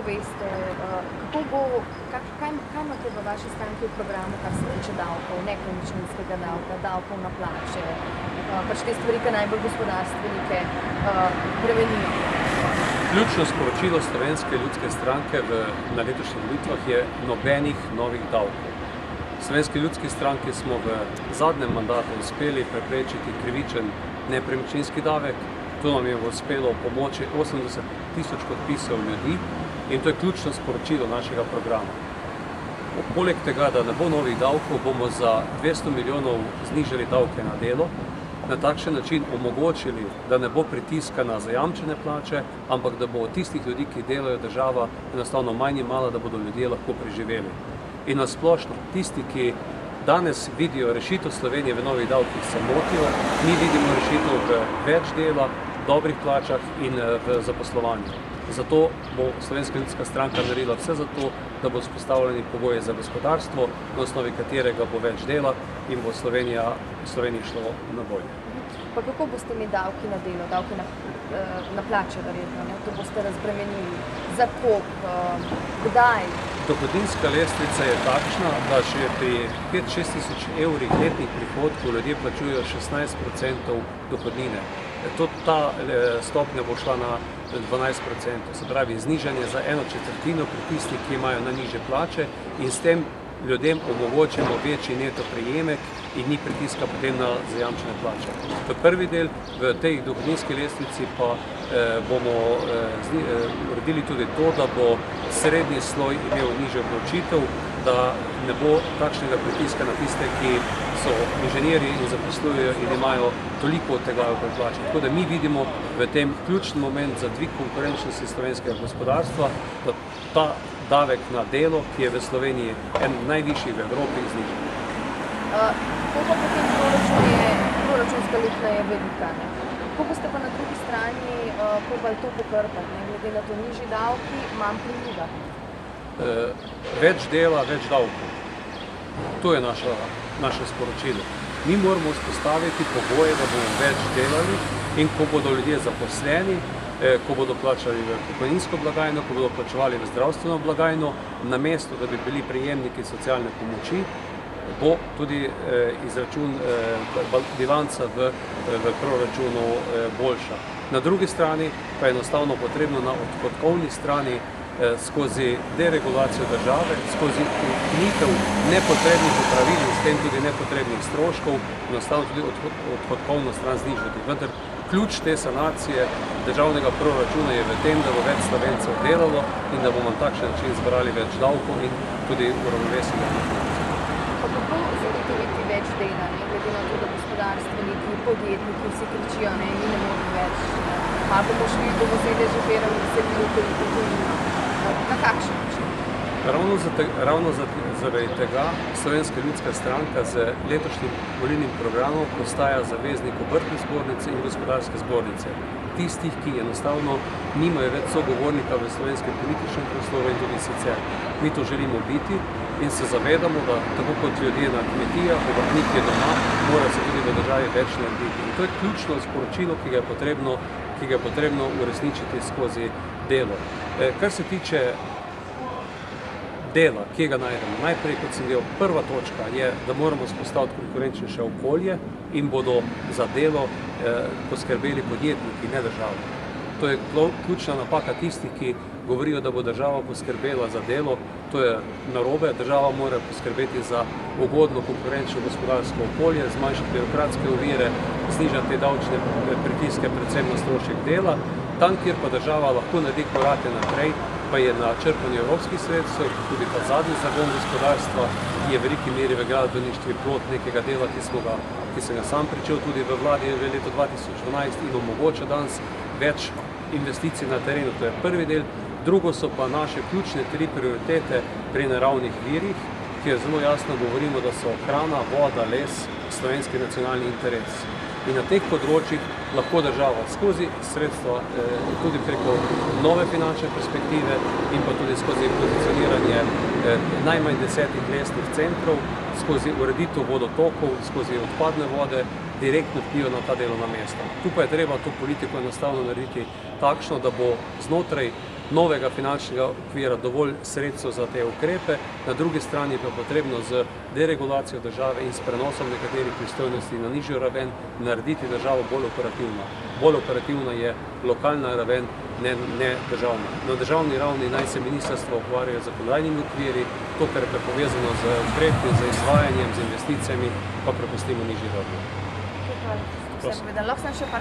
poveste, kaj imate v vaši stranki v programu, kar se tiče davkov, nepremičninskega davka, davkov na plače, pač te stvari, ki najbolj gospodarstvenike bremenijo? Ključno sporočilo Slovenske ljudske stranke na letošnjih volitvah je nobenih novih davkov. Slovenski ljudski stranki smo v zadnjem mandatu uspeli preprečiti krivičen nepremičninski davek. To nam je uspelo pomoči 80 tisoč podpisov ljudi in to je ključno sporočilo našega programa. Poleg tega, da ne bo novih davkov, bomo za 200 milijonov znižali davke na delo, na takšen način omogočili, da ne bo pritiska na zajamčene plače, ampak da bo od tistih ljudi, ki delajo, država enostavno manj imala, da bodo ljudje lahko preživeli. In nasplošno, tisti, ki danes vidijo rešitev Slovenije v novih davkih, se motijo, mi vidimo rešitev v več dela, dobrih plačah in v zaposlovanju. Zato bo Slovenska ljudska stranka naredila vse za to, da bo vzpostavljeni pogoji za gospodarstvo, na osnovi katerega bo več dela in bo Sloveniji šlo na bolje. Pa kako boste imeli davki na delo, davki na plače, verjetno, ne? To boste razbremenili. Za koliko? Kdaj? Dohodninska lestvica je takšna, da še pri 5-6 tisoč evrih letnih prihodkov ljudje plačujejo 16% dohodnine. Ta stopnja bo šla na 12%, se pravi znižanje za 1/4 pri tistih, ki imajo najnižje plače in s tem ljudem omogočimo večji neto prejemek in ni pritiska potem na zajamčene plače. To je prvi del, v tej dohodninski lestvici pa bomo uredili tudi to, da bo srednji sloj imel nižjo obdavčitev, da ne bo takšnega pritiska na tiste, ki so inženirji in zaposlujejo in imajo toliko od tega v plači. Tako da mi vidimo v tem ključni moment za dvig konkurenčnosti slovenskega gospodarstva, da ta davek na delo, ki je v Sloveniji en najvišji v Evropi, zniža. Koliko potem proračunska luknja je velika, ne? Kako boste pa na drugi strani probali to pokrpati, ne? Glede na to nižji davki, manj priliva? Več dela, več davkov. To je naše sporočilo. Mi moramo vzpostaviti pogoje, da bomo več delali in ko bodo ljudje zaposleni, ko bodo plačali v pokojninsko blagajno, ko bodo plačevali v zdravstveno blagajno, namesto da bi bili prejemniki socialne pomoči, bo tudi izračun bilanca v proračunu boljša. Na drugi strani pa je enostavno potrebno na odhodkovni strani skozi deregulacijo države, skozi ukinitev nepotrebnih opravil in s tem tudi nepotrebnih stroškov, enostavno tudi odhodkovno stran znižati. Vendar ključ te sanacije državnega proračuna je v tem, da bo več Slovencev delalo in da bomo na takšen način zbrali več davkov in tudi uravnovesili inflacijo. Pa kako zagotoviti več dela, ne? Glede na to, da gospodarstveniki, podjetniki vsi kričijo, ne moramo več, pa bomo šli do sedeža firm in se tujino. Na kakšen način? Ravno zaradi tega Slovenska ljudska stranka z letošnjim volilnim programom postaja zaveznik Obrtne zbornice in Gospodarske zbornice. Tistih, ki enostavno nimajo več sogovornika v slovenskem političnem prostoru in tudi sicer. Mi to želimo biti in se zavedamo, da tako kot ljudje na kmetijah, obrtniki doma, mora se tudi v državi več narediti. In to je ključno sporočilo, ki ga je potrebno uresničiti skozi delo. Kar se tiče dela, kje ga najdemo. Najprej, kot sem rekel, prva točka je, da moramo vzpostaviti konkurenčnejše okolje in bodo za delo poskrbeli podjetniki, ne država. To je ključna napaka tistih, ki govorijo, da bo država poskrbela za delo. To je narobe. Država mora poskrbeti za ugodno konkurenčno gospodarsko okolje, zmanjšati birokratske ovire, znižati davčne pritiske, predvsem na strošek dela. Tam, kjer pa država lahko naredi korake naprej, pa je na črpanju evropskih sredstev, tudi ta zadnji zagon gospodarstva, ki je v veliki meri v gradbeništvu plod nekega dela, ki sem ga sam pričel tudi v vladi v letu 2012 in omogoča danes več investicij na terenu. To je prvi del. Drugo so pa naše ključne 3 prioritete pri naravnih virih, kjer zelo jasno govorimo, da so hrana, voda, les, slovenski nacionalni interes. In na teh področjih lahko država skozi sredstva, tudi preko nove finančne perspektive in pa tudi skozi pozicioniranje najmanj 10 lesnih centrov, skozi ureditev vodotokov, skozi odpadne vode, direktno vpliva na ta delovna mesta. Tu pa je treba to politiko enostavno narediti takšno, da bo znotraj novega finančnega okvira dovolj sredstev za te ukrepe, na drugi strani pa potrebno z deregulacijo države in s prenosom nekaterih pristojnosti na nižjo raven narediti državo bolj operativno. Bolj operativna je lokalna raven, ne državna. Na državni ravni naj se ministrstvo ukvarjajo z zakonodajnimi okviri, to, kar je povezano z ukrepi, z izvajanjem, z investicijami, pa prepustimo nižji ravni. Hvala, da ste povedali. Lahko sem še par